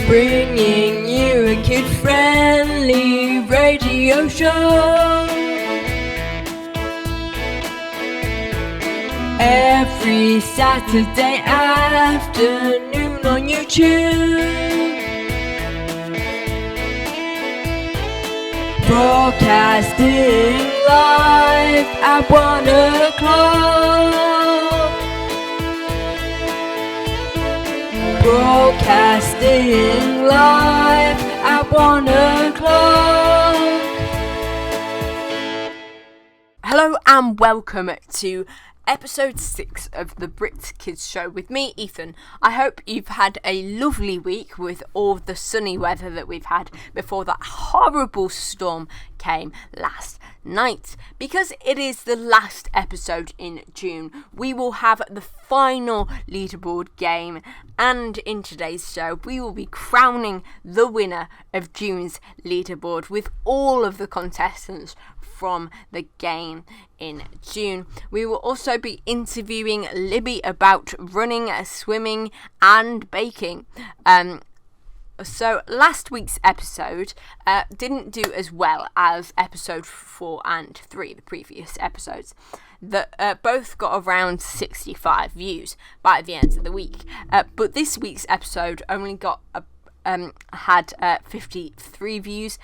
bringing you a kid-friendly radio show. Every Saturday afternoon on YouTube, broadcasting live at 1 o'clock. Broadcasting live at 1 o'clock. Hello and welcome to episode 6 of the Brit Kids Show with me, Ethan. I hope you've had a lovely week with all the sunny weather that we've had before that horrible storm came last night. Because it is the last episode in June, we will have the final leaderboard game, and in today's show we will be crowning the winner of June's leaderboard with all of the contestants from the game in June. We will also be interviewing Libby about running, swimming and baking. So last week's episode didn't do as well as episode 4 and 3, the previous episodes. That both got around 65 views by the end of the week. But this week's episode only got had 53 views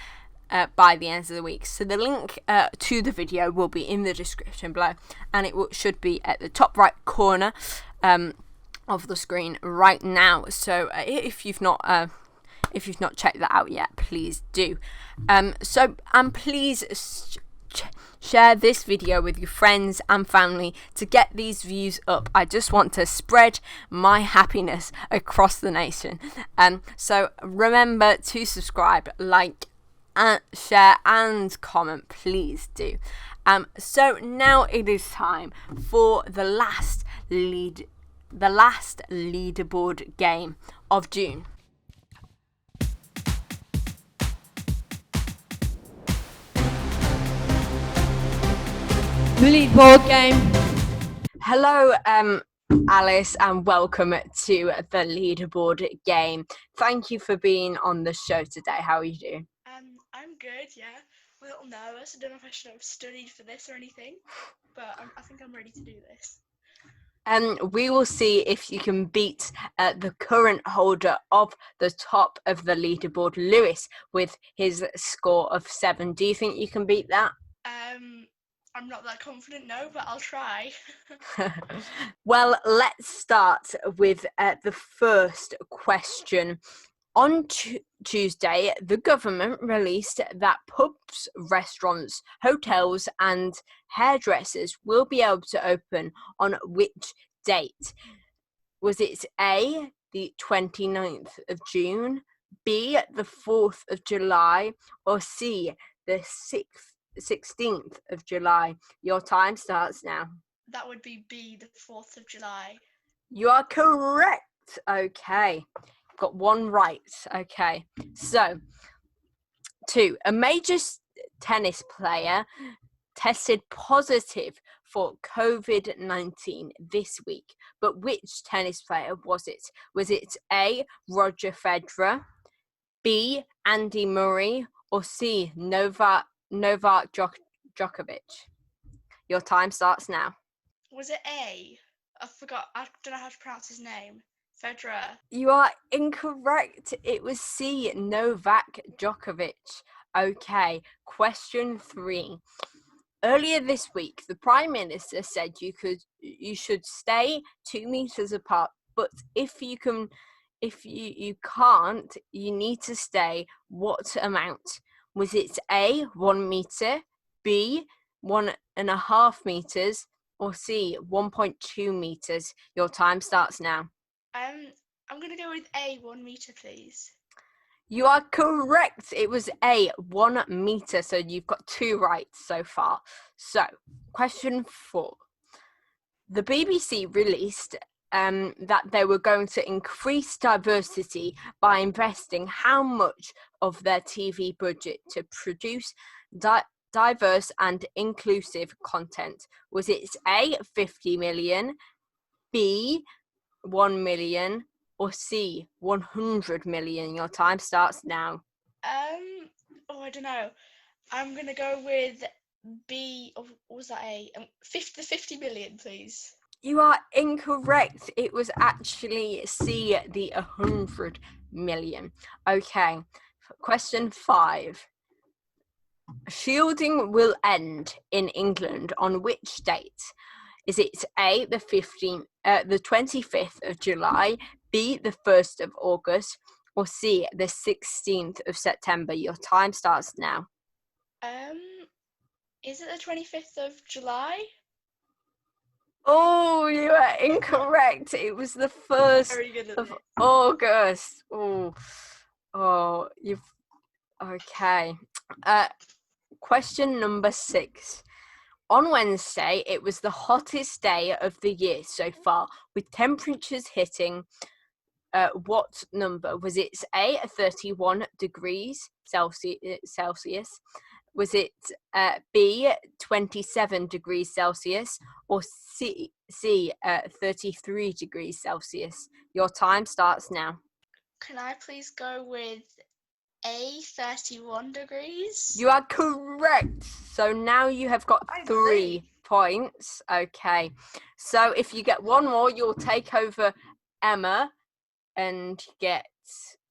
by the end of the week. So the link to the video will be in the description below, and it should be at the top right corner of the screen right now. So if you've not checked that out yet, please do. Please share this video with your friends and family to get these views up. I just want to spread my happiness across the nation. So remember to subscribe, like, and share and comment, please do. So now it is time for the last leaderboard game of June. The leaderboard game. Hello, Alice, and welcome to the leaderboard game. Thank you for being on the show today. How are you doing? I'm good, yeah. I'm a little nervous. I don't know if I should have studied for this or anything, but I think I'm ready to do this. We will see if you can beat the current holder of the top of the leaderboard, Lewis, with his score of 7. Do you think you can beat that? I'm not that confident, no, but I'll try. Well, let's start with the first question. On Tuesday, the government released that pubs, restaurants, hotels and hairdressers will be able to open on which date? Was it A, the 29th of June, B, the 4th of July, or C, the 16th of July? Your time starts now. That would be B, the 4th of July. You are correct. Okay. Got one right. Okay. So, 2. A major tennis player tested positive for COVID-19 this week. But which tennis player was it? Was it A, Roger Federer, B, Andy Murray, or C, Novak Djokovic? Your time starts now. Was it A? I forgot. I don't know how to pronounce his name. Federer. You are incorrect. It was C, Novak Djokovic. Okay, question 3. Earlier this week, the Prime Minister said you should stay 2 meters apart, but if you can't, you need to stay what amount? Was it A, 1 meter, B, 1.5 meters, or C, 1.2 meters? Your time starts now. I'm going to go with A, 1 meter, please. You are correct. It was A, 1 meter. So you've got 2 right so far. So, question 4. The BBC released that they were going to increase diversity by investing how much of their TV budget to produce diverse and inclusive content. Was it A, 50 million, B, 1 million, or C, 100 million? Your time starts now. I don't know. I'm gonna go with B. Or was that A? 50 million, please. You are incorrect. It was actually C, the 100 million. Okay, question 5. Shielding will end in England on which date? Is it A, the 25th of July, B, the 1st of August, or C, the 16th of September? Your time starts now. Is it the 25th of July? Oh, you are incorrect. It was the 1st of August. You've okay. Question number 6. On Wednesday, it was the hottest day of the year so far, with temperatures hitting what number? Was it A, 31 degrees Celsius? Was it B, 27 degrees Celsius, or C, 33 degrees Celsius? Your time starts now. Can I please go with A, 31 degrees? You are correct. So now you have got 3 points. Okay. So if you get one more, you'll take over Emma and get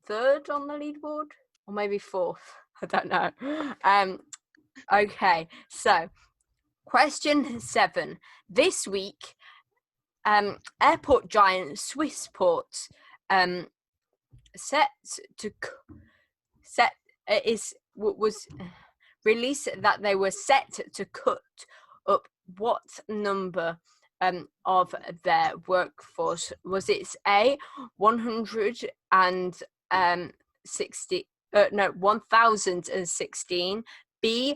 3rd on the leaderboard, or maybe 4th. I don't know. Okay, so question 7. This week, airport giant Swissport was released that they were set to cut up what number of their workforce? Was it A, 1016, B,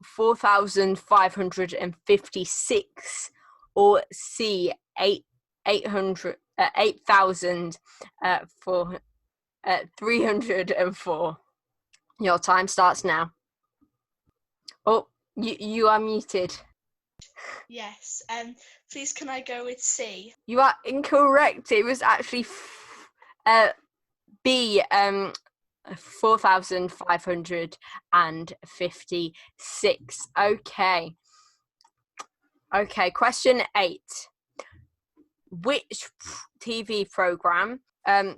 4,556, or C, 8,304? Your time starts now. Oh, you are muted. Yes. Please can I go with C? You are incorrect. It was actually B, 4,556. Okay, question 8. Which TV program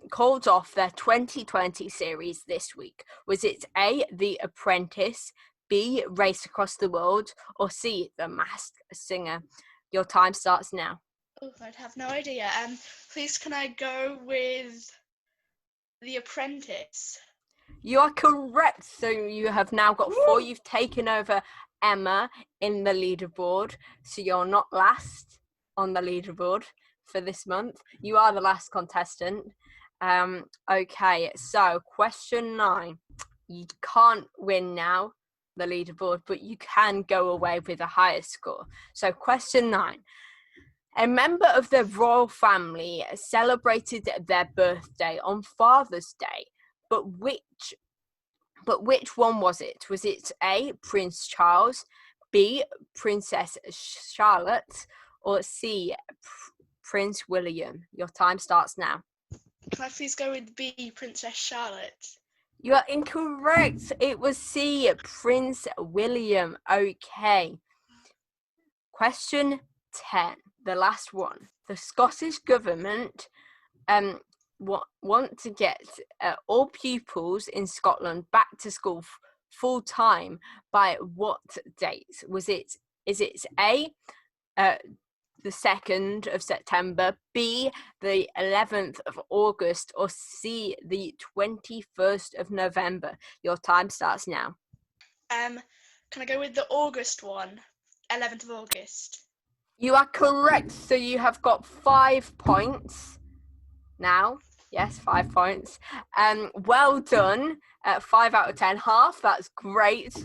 called off their 2020 series this week? Was it A, The Apprentice, B, Race Across the World, or C, The Masked Singer? Your time starts now. Oh, I'd have no idea. Please can I go with The Apprentice? You are correct. So you have now got 4. You've taken over Emma in the leaderboard. So you're not last on the leaderboard for this month. You are the last contestant. Okay, so question 9. You can't win now, the leaderboard, but you can go away with a higher score. So question 9. A member of the royal family celebrated their birthday on Father's Day, but which one was it? Was it A, Prince Charles, B, Princess Charlotte, or C, Prince William? Your time starts now. Can I please go with B, Princess Charlotte? You are incorrect. It was C, Prince William. Okay. Question 10, the last one. The Scottish government want to get all pupils in Scotland back to school full time by what date? Is it A, the 2nd of September, B, the 11th of August, or C, the 21st of November? Your time starts now. Can I go with the August one? 11th of August. You are correct. So you have got 5 points now. Yes, 5 points. Well done. 5 out of 10, half. That's great.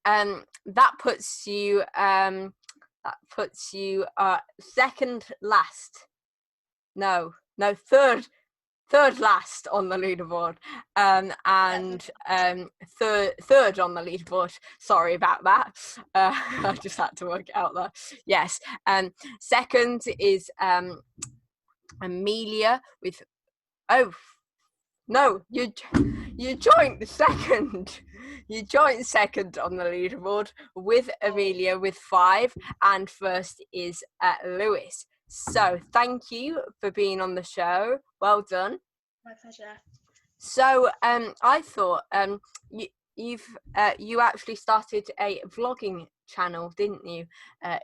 That puts you second last. No, third last on the leaderboard, and third on the leaderboard. Sorry about that. I just had to work it out there. Yes. Second is Amelia with no, you joined second. You joined second on the leaderboard with Amelia with 5, and first is Lewis. So thank you for being on the show. Well done. My pleasure. So I thought you actually started a vlogging channel, didn't you,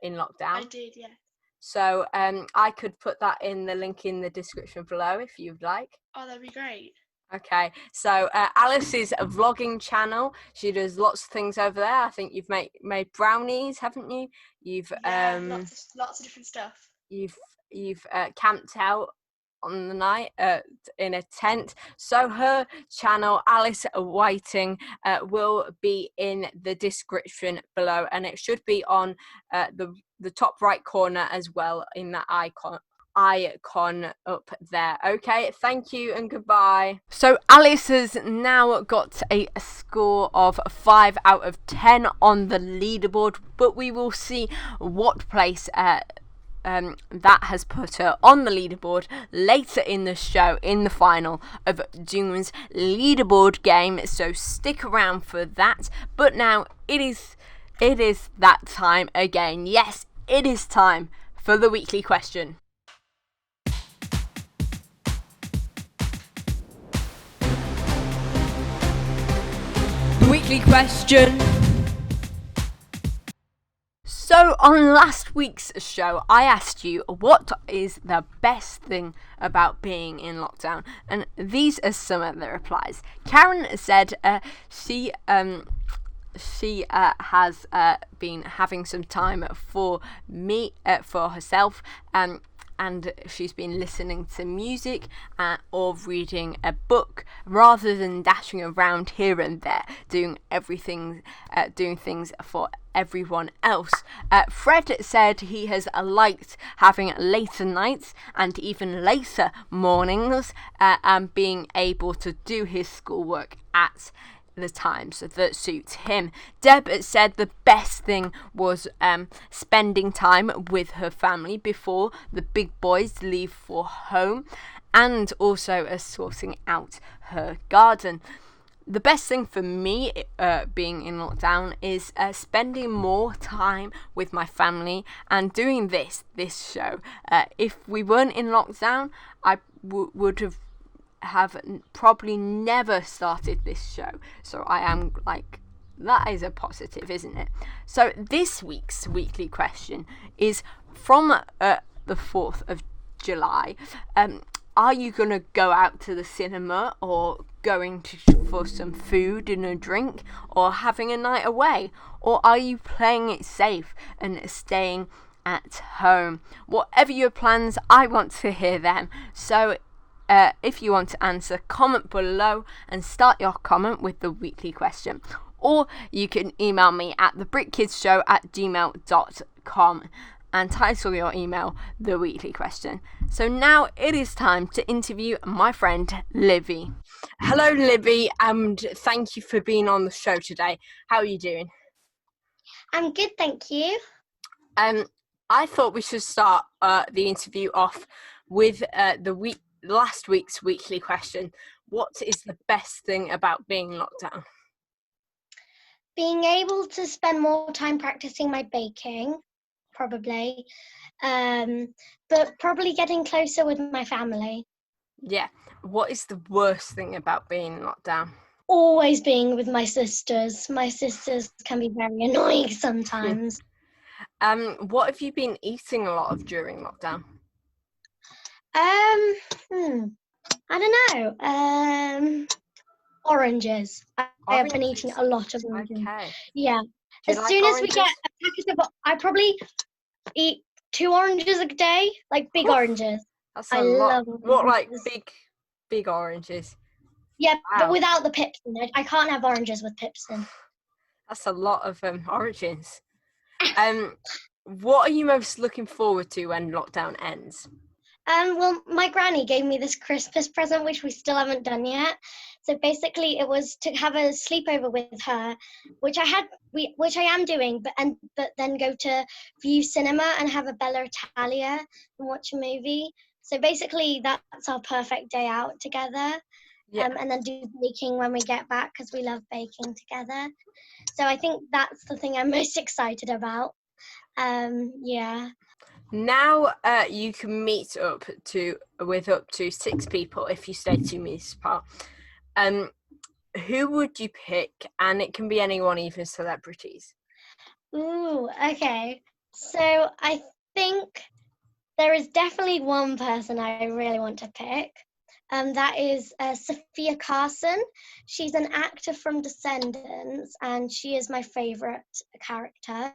in lockdown? I did, yeah. So I could put that in the link in the description below if you'd like. Oh, that'd be great. Okay, so Alice's a vlogging channel. She does lots of things over there. I think you've made brownies, haven't you? You've lots of different stuff. You've camped out on the night in a tent. So her channel, Alice Whiting, will be in the description below, and it should be on the top right corner as well in that icon up there. Okay, thank you and goodbye. So Alice has now got a score of 5 out of 10 on the leaderboard, but we will see what place that has put her on the leaderboard later in the show, in the final of Doom's leaderboard game, so stick around for that. But now it is that time again. Yes, it is time for the weekly question. Weekly question. So on last week's show, I asked you what is the best thing about being in lockdown, and these are some of the replies. Karen said she has been having some time for herself, and she's been listening to music or reading a book rather than dashing around here and there doing things for everyone else. Fred said he has liked having later nights and even later mornings and being able to do his schoolwork at the times that suits him. Deb said the best thing was spending time with her family before the big boys leave for home, and also sorting out her garden. The best thing for me being in lockdown is spending more time with my family and doing this show. If we weren't in lockdown, I would have probably never started this show. So I am like, that is a positive, isn't it? So this week's weekly question is from the 4th of July. Are you going to go out to the cinema, or going for some food and a drink, or having a night away? Or are you playing it safe and staying at home? Whatever your plans, I want to hear them. So if you want to answer, comment below and start your comment with the weekly question. Or you can email me at thebritkidshow@gmail.com and title your email The Weekly Question. So now it is time to interview my friend Livy. Hello Livy, and thank you for being on the show today. How are you doing? I'm good, thank you. I thought we should start the interview off with last week's weekly question. What is the best thing about being locked down? Being able to spend more time practicing my baking, probably, but probably getting closer with my family. Yeah. What is the worst thing about being locked down? Always being with my sisters. My sisters can be very annoying sometimes. What have you been eating a lot of during lockdown? I don't know. Oranges. I have been eating a lot of oranges. Okay. Yeah. As soon as we get a packet of, I probably eat 2 oranges a day, like big oranges. That's a lot. Love oranges. What, like big oranges? Yeah, wow. But without the pips in it. I can't have oranges with pips in. That's a lot of oranges. What are you most looking forward to when lockdown ends? Well, my granny gave me this Christmas present, which we still haven't done yet. So basically, it was to have a sleepover with her, which I am doing, but then go to View Cinema and have a Bella Italia and watch a movie. So basically, that's our perfect day out together. Yeah. And then do baking when we get back because we love baking together. So I think that's the thing I'm most excited about. Yeah. Now you can meet up with up to 6 people if you stay 2 meters apart. Who would you pick? And it can be anyone, even celebrities. Ooh, okay. So I think there is definitely one person I really want to pick. That is Sofia Carson. She's an actor from Descendants, and she is my favourite character.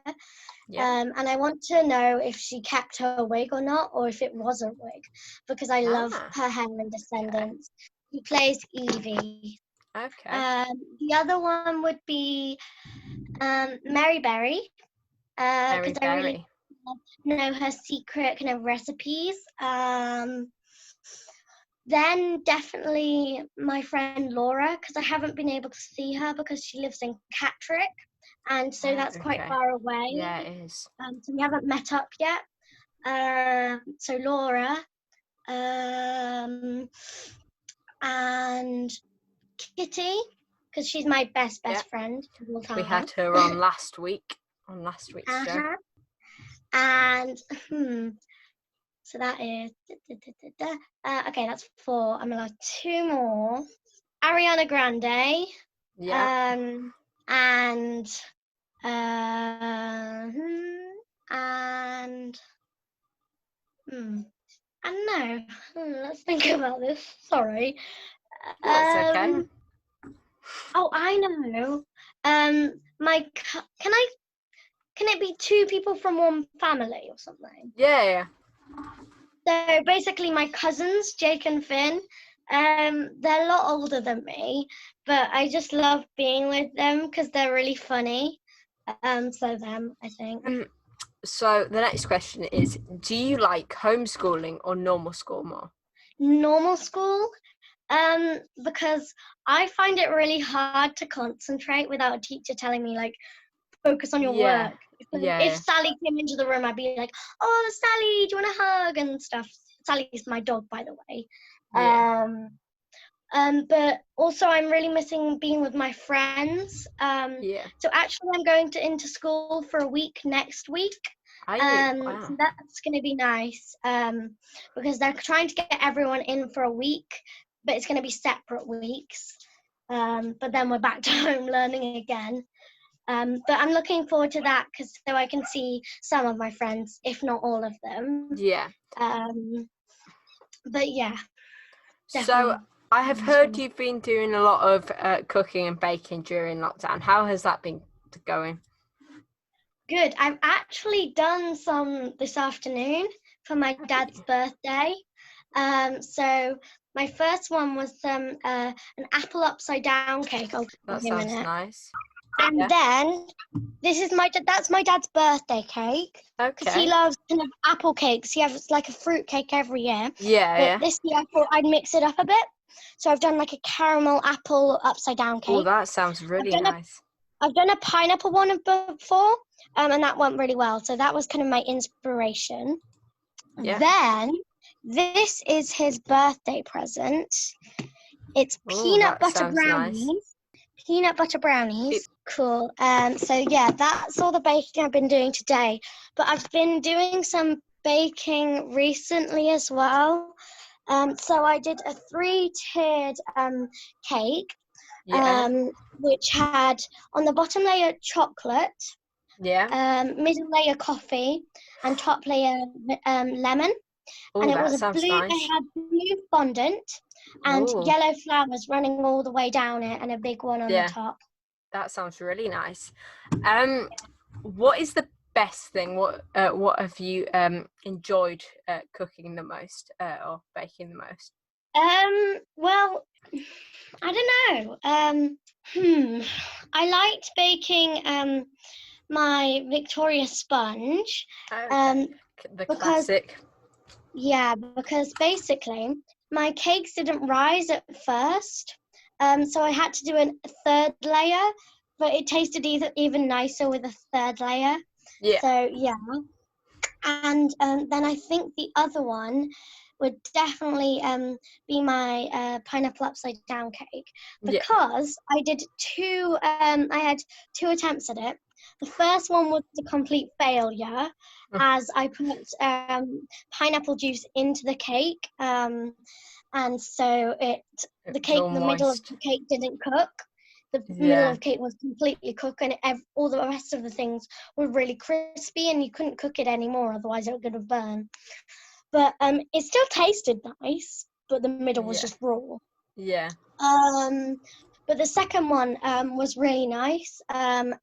Yeah. And I want to know if she kept her wig or not, or if it was a wig, because I love her hair in Descendants. She plays Evie. Okay. The other one would be Mary Berry, Mary because I really Berry. know her secret kind of recipes. Then definitely my friend Laura, because I haven't been able to see her because she lives in Catterick, and so that's quite Okay. far away. Yeah, it is. So we haven't met up yet. So Laura, and Kitty, because she's my best friend of all time. We had her on last week's show. And so that is okay. That's 4. I'm allowed 2 more. Ariana Grande. Yeah. And I don't know. Let's think about this. Sorry. That's okay. Oh, I know. Can it be 2 people from one family or something? Yeah. So basically, my cousins, Jake and Finn, they're a lot older than me, but I just love being with them because they're really funny. So them, I think. So the next question is, do you like homeschooling or normal school more? Normal school, because I find it really hard to concentrate without a teacher telling me, like, focus on your work. If Sally came into the room, I'd be like, oh, Sally, do you want a hug and stuff? Sally's my dog, by the way. Yeah. But also I'm really missing being with my friends. So actually I'm going into school for a week next week. Wow. So that's going to be nice, because they're trying to get everyone in for a week, but it's going to be separate weeks. But then we're back to home learning again. But I'm looking forward to that because so I can see some of my friends, if not all of them. Yeah. But yeah. So I have heard you've been doing a lot of cooking and baking during lockdown. How has that been going? Good. I've actually done some this afternoon for my dad's birthday. So my first one was an apple upside down cake. That sounds nice. And then that's my dad's birthday cake. Because he loves kind of apple cakes. He has like a fruit cake every year. But this year I thought I'd mix it up a bit. So I've done like a caramel apple upside down cake. Oh, that sounds really nice. I've done a pineapple one before, and that went really well. So that was kind of my inspiration. Yeah. Then this is his birthday present. It's peanut butter brownies. Nice. Peanut butter brownies. Cool. So yeah, that's all the baking I've been doing today. But I've been doing some baking recently as well. So I did a 3-tiered cake. Which had on the bottom layer chocolate, middle layer coffee, and top layer lemon. And it was blue. Nice. It had blue fondant and yellow flowers running all the way down it, and a big one on the top. That sounds really nice. What is the best thing? What have you enjoyed cooking the most or baking the most? Well, I don't know. I liked baking my Victoria sponge. The classic. Yeah, because basically my cakes didn't rise at first. So I had to do a 3rd layer, but it tasted even nicer with a 3rd layer. Yeah. So yeah. And then I think the other one would definitely be my pineapple upside down cake, because I did two. I had two attempts at it. The first one was a complete failure, as I put pineapple juice into the cake, and so the middle of the cake didn't cook. The middle of the cake was completely cooked, and all the rest of the things were really crispy, and you couldn't cook it anymore, otherwise it was going to burn. But it still tasted nice, but the middle was just raw. Yeah. But the second one was really nice, and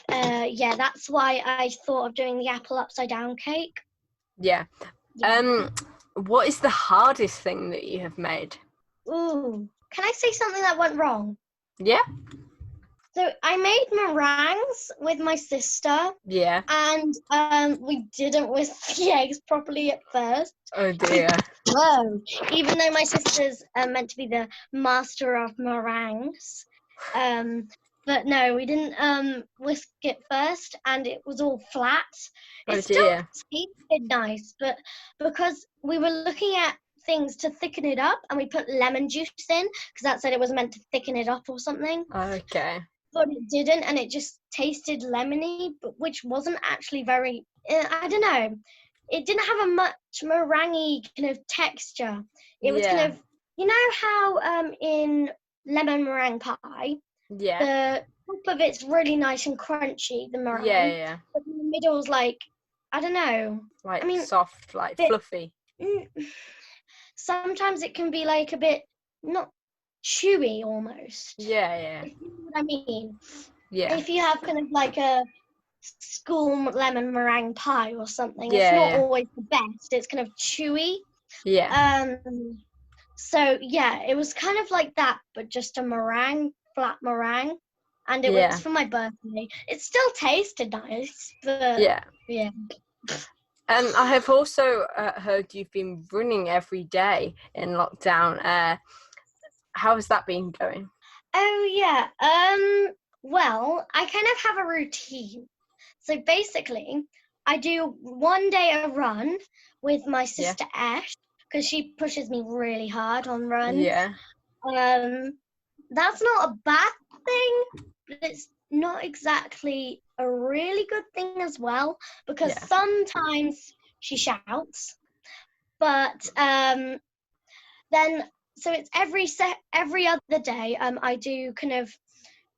that's why I thought of doing the apple upside down cake. Yeah. What is the hardest thing that you have made? Ooh, can I say something that went wrong? Yeah. So I made meringues with my sister. Yeah. And we didn't whisk the eggs properly at first. Oh dear. Whoa. Even though my sister's meant to be the master of meringues. But no, we didn't whisk it first, and it was all flat. It still tasted nice, but because we were looking at things to thicken it up, and we put lemon juice in, because that said it was meant to thicken it up or something. Okay. But it didn't, and it just tasted lemony, but which wasn't actually very, I don't know. It didn't have a much meringue kind of texture. It was kind of, you know how in lemon meringue pie, the top of it's really nice and crunchy, the meringue. Yeah. But in the middle's like, I don't know. Like soft, like fluffy. Sometimes it can be like a bit, not chewy almost. Yeah. If you know what I mean. Yeah. If you have kind of like a school lemon meringue pie or something, it's not always the best. It's kind of chewy. Yeah. So yeah, it was kind of like that, but just a meringue, flat meringue, and it was for my birthday. It still tasted nice, but yeah. I have also heard you've been running every day in lockdown. How has that been going? Oh yeah. Well, I kind of have a routine. So basically, I do one day a run with my sister Ash, because she pushes me really hard on runs. Yeah. That's not a bad thing, but it's not exactly a really good thing as well, because sometimes she shouts, but then so it's every other day. I do kind of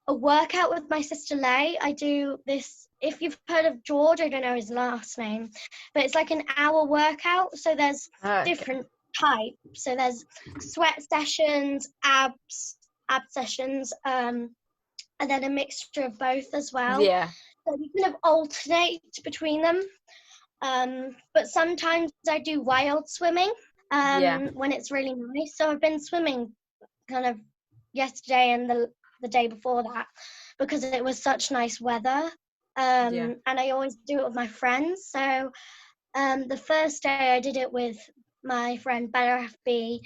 a workout with my sister Lay. I do this. If you've heard of George, I don't know his last name, but it's like an hour workout. So there's different types. So there's sweat sessions, ab sessions, and then a mixture of both as well. Yeah. So you kind of alternate between them. But sometimes I do wild swimming when it's really nice. So I've been swimming kind of yesterday and the day before that, because it was such nice weather. And I always do it with my friends. So the first day I did it with my friend Bella FB,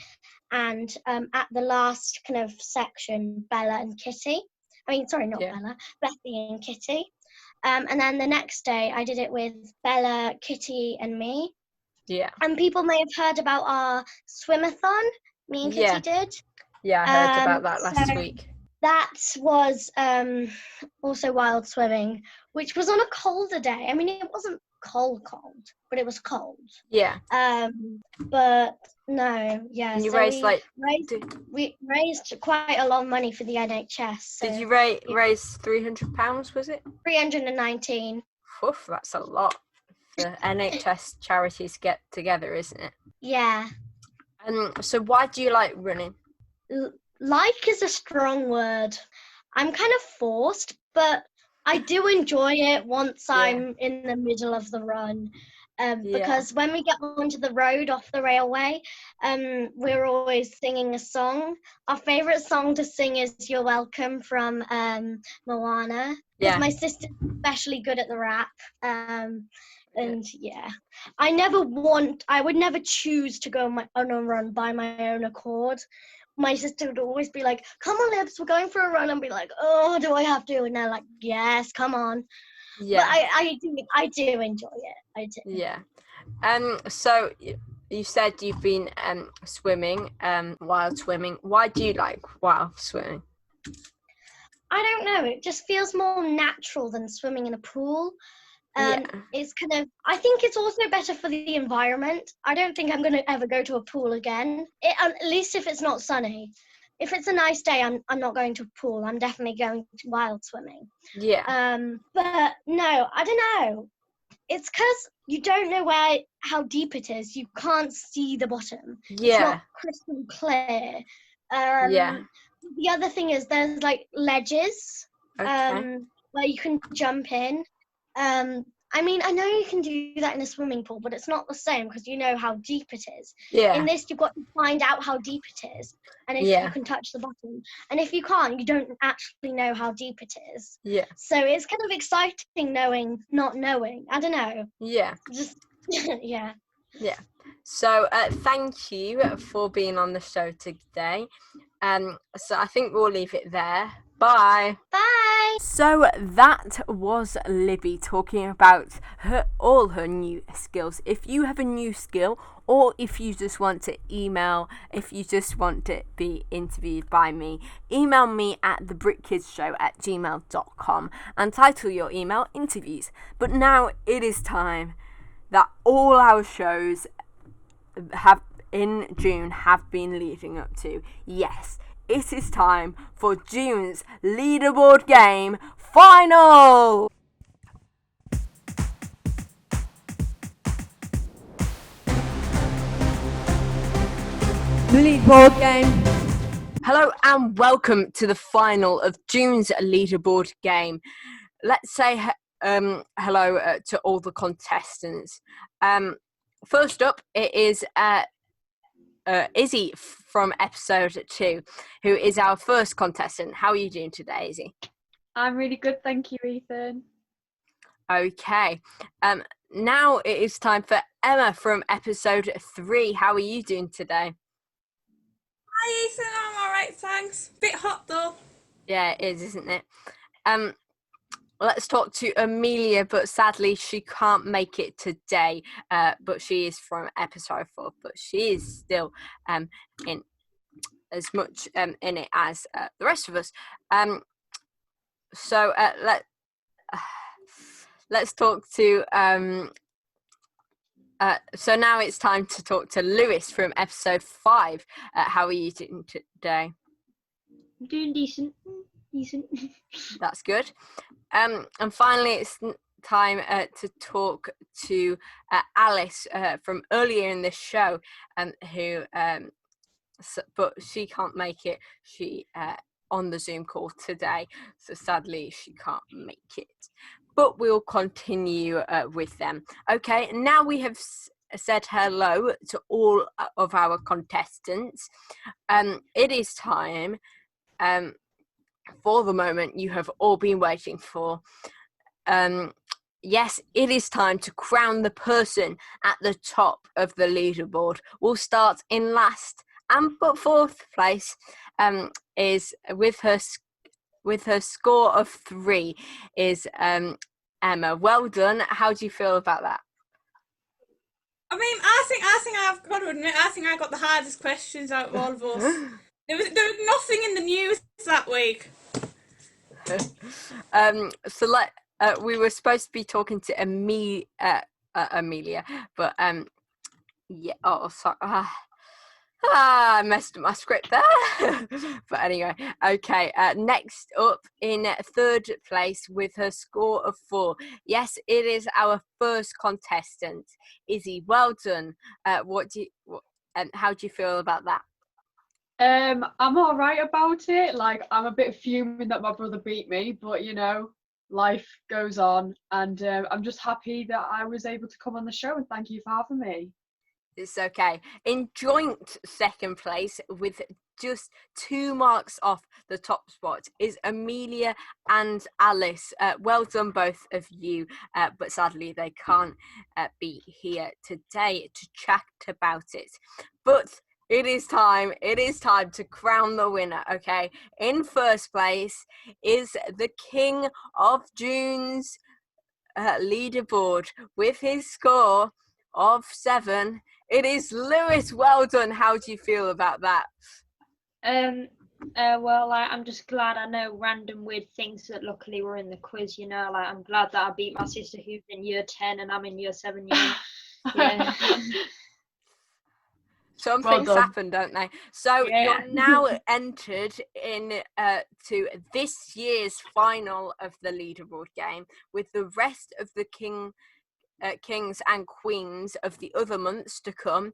and at the last kind of section, Bella and Kitty. I mean, sorry, not Bella, Bethy and Kitty. And then the next day I did it with Bella, Kitty and me. Yeah. And people may have heard about our swimathon me and Kitty did. Yeah, I heard about that last week. That was also wild swimming, which was on a colder day. I mean, it wasn't cold, but it was cold. Yeah. But no, yeah. And you so raised we raised quite a lot of money for the NHS. So did you raise £300? Was it 319? Oof, that's a lot for NHS charities to get together, isn't it? Yeah. So why do you like running? Like is a strong word. I'm kind of forced, but I do enjoy it once I'm in the middle of the run. Because when we get onto the road off the railway, we're always singing a song. Our favourite song to sing is You're Welcome from Moana. Because my sister's especially good at the rap. And I would never choose to go on a run by my own accord. My sister would always be like, come on, Libs, we're going for a run. And be like, oh, do I have to? And they're like, yes, come on. Yeah. But I do enjoy it. I do. Yeah. So you said you've been swimming, wild swimming. Why do you like wild swimming? I don't know. It just feels more natural than swimming in a pool. It's kind of. I think it's also better for the environment. I don't think I'm going to ever go to a pool again. At least if it's not sunny. If it's a nice day, I'm not going to a pool. I'm definitely going to wild swimming. Yeah. But no, I don't know. It's because you don't know how deep it is. You can't see the bottom. Yeah. It's not crystal clear. The other thing is there's like ledges where you can jump in. I mean, I know you can do that in a swimming pool, but it's not the same because you know how deep it is. Yeah. In this, you've got to find out how deep it is, and if you can touch the bottom. And if you can't, you don't actually know how deep it is. Yeah. So it's kind of exciting not knowing. I don't know. Yeah. Just yeah. Yeah. So thank you for being on the show today. So I think we'll leave it there. Bye. Bye. So that was Libby talking about all her new skills. If you have a new skill, or if you just want to if you just want to be interviewed by me, email me at thebritkidsshow@gmail.com and title your email interviews. But now it is time that all our shows in June have been leading up to. Yes, it is time for June's leaderboard game final! Leaderboard game. Hello and welcome to the final of June's leaderboard game. Let's say hello to all the contestants. First up, it is Izzy from episode 2, who is our first contestant. How are you doing today, Izzy? I'm really good, thank you, Ethan. Okay. Now it is time for Emma from episode 3. How are you doing today? Hi, Ethan. I'm all right, thanks. Bit hot though. Yeah, it is, isn't it? Let's talk to Amelia, but sadly she can't make it today. But she is from episode 4, but she is still in as much in it as the rest of us. So let's talk to. So now it's time to talk to Lewis from episode 5. How are you doing today? I'm doing decent. That's good. And finally, it's time to talk to Alice from earlier in this show, who, but she can't make it. She on the Zoom call today, so sadly she can't make it. But we'll continue with them. Okay, now we have said hello to all of our contestants. It is time. For the moment you have all been waiting for. Yes, it is time to crown the person at the top of the leaderboard. We'll start in last, but fourth place is with her score of 3 is Emma. Well done. How do you feel about that? I mean, I think I've got to admit, I think I got the hardest questions out of all of us. There was nothing in the news that week. So we were supposed to be talking to Amelia, but yeah. Oh, sorry. I messed up my script there. But anyway, okay. Next up in third place with her score of 4. Yes, it is our first contestant, Izzy. Well done. How do you feel about that? I'm all right about it. Like, I'm a bit fuming that my brother beat me, but you know, life goes on, and I'm just happy that I was able to come on the show, and thank you for having me. It's okay. In joint second place with just 2 marks off the top spot is Amelia and Alice. Well done, both of you, but sadly they can't be here today to chat about it. But it is time to crown the winner, okay? In first place is the King of June's leaderboard with his score of 7. It is Lewis. Well done. How do you feel about that? Well, I'm just glad I know random weird things that luckily were in the quiz, you know, like I'm glad that I beat my sister who's in year 10 and I'm in year 7, you know. Yeah. Some Well things done. happen, don't they? So Yeah. you're now entered in to this year's final of the leaderboard game, with the rest of the kings and queens of the other months to come,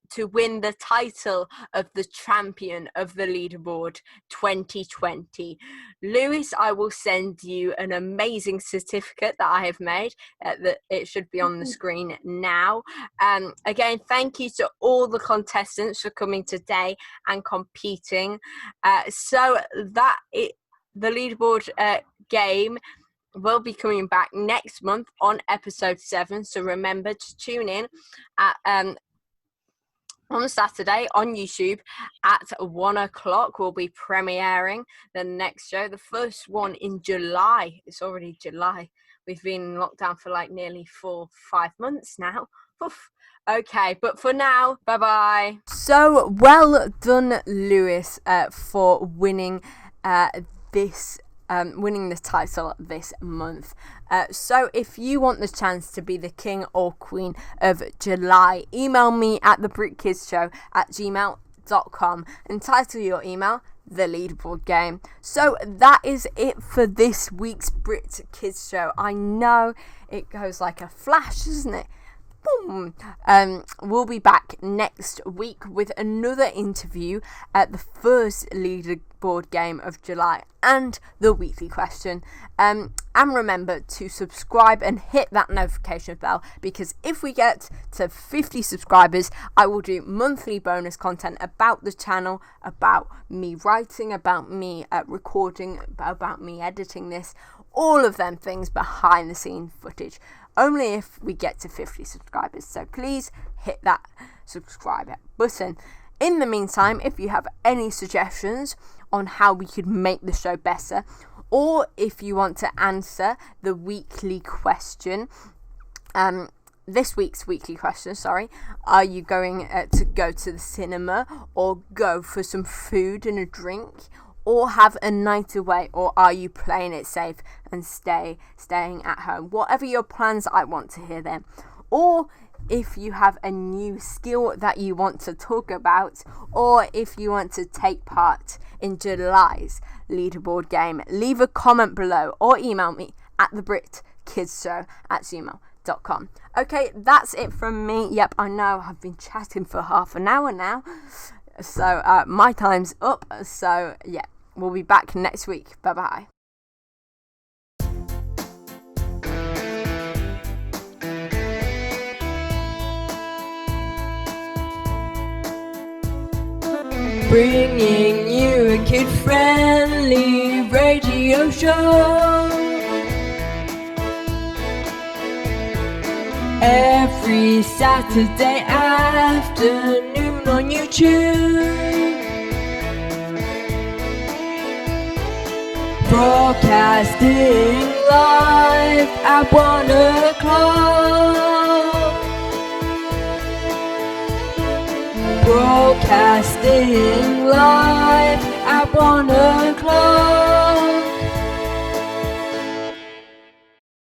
to win the title of the champion of the leaderboard 2020. Lewis, I will send you an amazing certificate that I have made. That it should be on the screen now. Again, thank you to all the contestants for coming today and competing. The leaderboard game will be coming back next month on episode 7. So remember to tune in at on Saturday on YouTube at 1 o'clock. We'll be premiering the next show, the first one in July. It's already July. We've been in lockdown for like nearly 4-5 months now. Oof. Okay, but for now, bye-bye. So well done, Lewis, for winning winning the title this month. So if you want the chance to be the king or queen of July, email me at thebritkidshow@gmail.com and title your email The Leaderboard Game. So that is it for this week's Brit Kids Show. I know it goes like a flash, doesn't it? Boom. We'll be back next week with another interview at the first leaderboard game of July and the weekly question. And remember to subscribe and hit that notification bell, because if we get to 50 subscribers, I will do monthly bonus content about the channel, about me writing, about me recording, about me editing this, all of them things behind the scene footage. Only if we get to 50 subscribers. So please hit that subscribe button. In the meantime, if you have any suggestions on how we could make the show better, or if you want to answer the weekly question, this week's weekly question, are you going to go to the cinema, or go for some food and a drink, or have a night away, or are you playing it safe and staying at home? Whatever your plans, I want to hear them. Or if you have a new skill that you want to talk about, or if you want to take part in July's leaderboard game, leave a comment below or email me at thebritkidshow@gmail.com. Okay, that's it from me. Yep, I know I've been chatting for half an hour now. So my time's up. So yeah, we'll be back next week. Bye-bye. Bringing you a kid-friendly radio show every Saturday afternoon on YouTube. Broadcasting live at 1 o'clock. Broadcasting live at 1 o'clock.